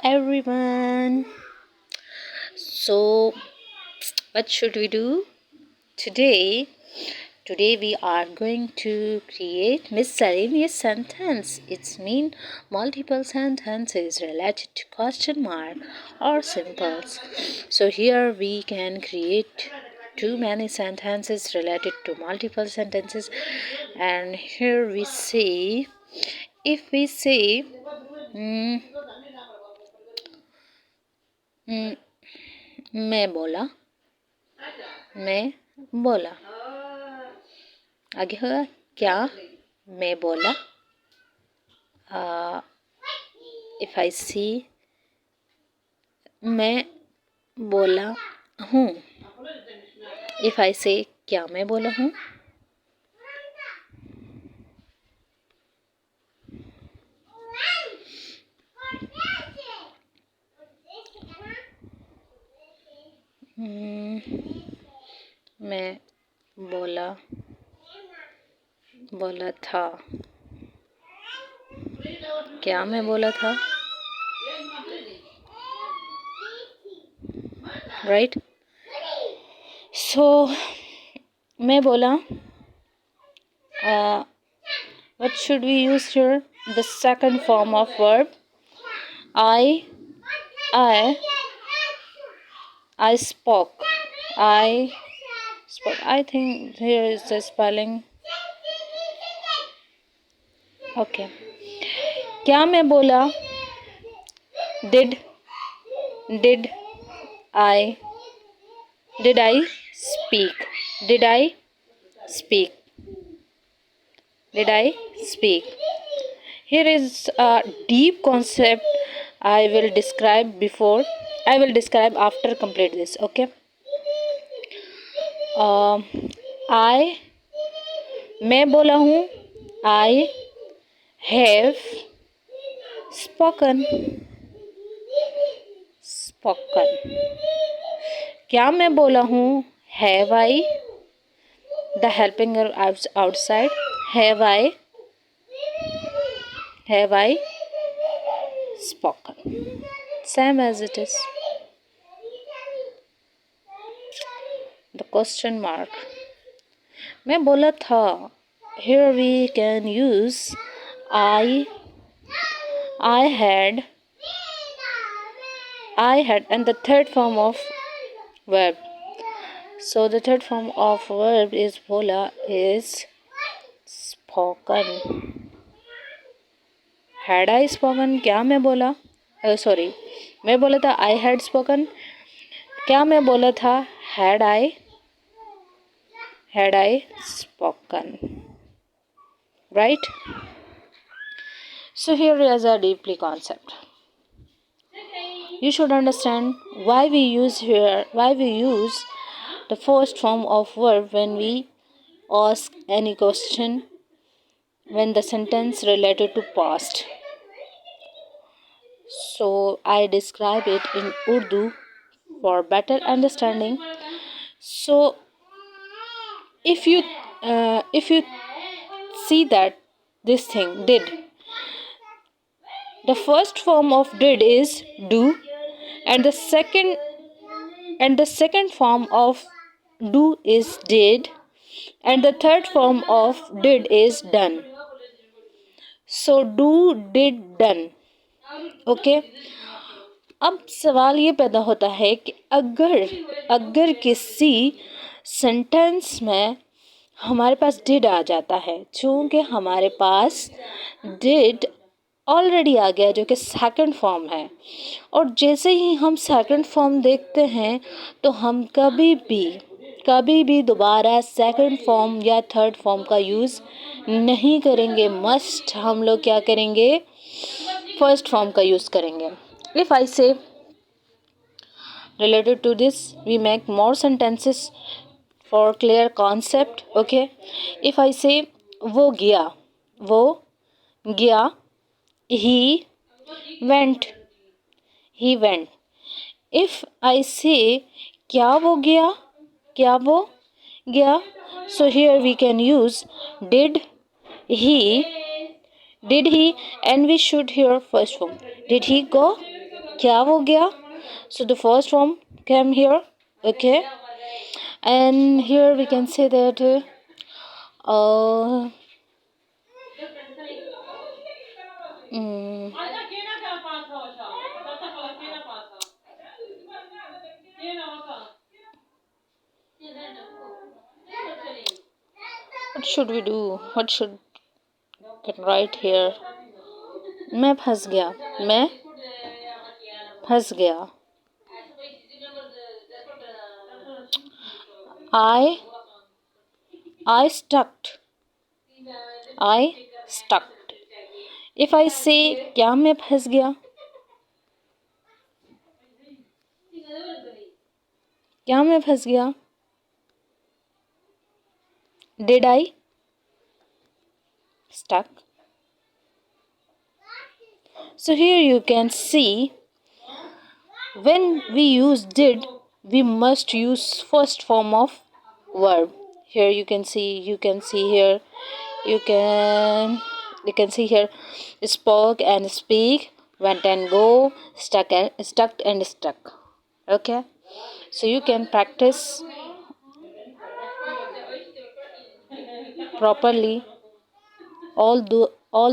everyone. So, what should we do today? Today we are going to create miscellaneous sentence. It's mean multiple sentences related to question mark or symbols. So here we can create too many sentences related to multiple sentences, and here we say, if we say मैं बोला आगे होगा क्या मैं बोला if I सी मैं बोला हूँ इफ आई से क्या मैं बोला हूँ मैं बोला था क्या मैं बोला था राइट सो मैं बोला what should we use here? The second form of verb. I spoke. I think here is the spelling. Okay. क्या मैं बोला? Did I speak? Did I speak? Here is a deep concept I will describe after complete this. Okay. मैं बोला हूँ. I have spoken. क्या मैं बोला हूँ? Have I? The helping outside. Have I spoken? Same as it is. The question mark. मैं बोला था. Here we can use I had, and the third form of verb. So the third form of verb is bola is spoken. Had I spoken? क्या मैं बोला? Sorry, मैं बोला था I had spoken. क्या मैं बोला था? Had I spoken? Right? So here is a deeply concept. You should understand why we use the first form of verb when we ask any question when the sentence related to past. So I describe it in Urdu for better understanding. So if you see that this thing did, the first form of did is do, and the second form of do is did, and the third form of did is done. So do, did, done. Okay. अब सवाल ये पैदा होता है कि अगर किसी sentence में हमारे पास did आ जाता है, चूँकि हमारे पास did ऑलरेडी आ गया जो कि सेकंड फॉर्म है, और जैसे ही हम सेकंड फॉर्म देखते हैं तो हम कभी भी दोबारा सेकंड फॉर्म या थर्ड फॉर्म का यूज़ नहीं करेंगे. मस्ट हम लोग क्या करेंगे? फर्स्ट फॉर्म का यूज़ करेंगे. If I say related to this, we make more sentences for clear concept. Okay. If I say वो गया, he went. If I say क्या वो गया, so here we can use did he, and we should hear first form. Did he go? क्या हो गया? So the first form came here. Okay, and here we can say that uh, mm, what should we do? What should get right here? मैं फंस गया. मैं फंस गया. I I stuck. I stuck. If I say क्या मैं फंस गया? क्या मैं फंस गया? Did I stuck? So here you can see when we use did, we must use first form of verb. Here you can see here, you can see here, spoke and speak, went and go, stuck. Okay, so you can practice properly all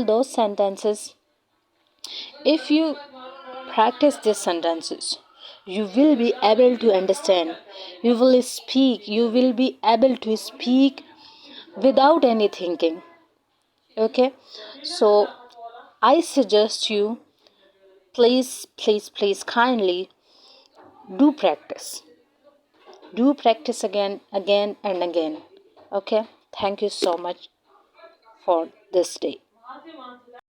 those sentences. If you practice these sentences, you will be able to understand. You will be able to speak without any thinking. Okay, so I suggest you, please kindly do practice. Do practice again and again. Okay, thank you so much for this day.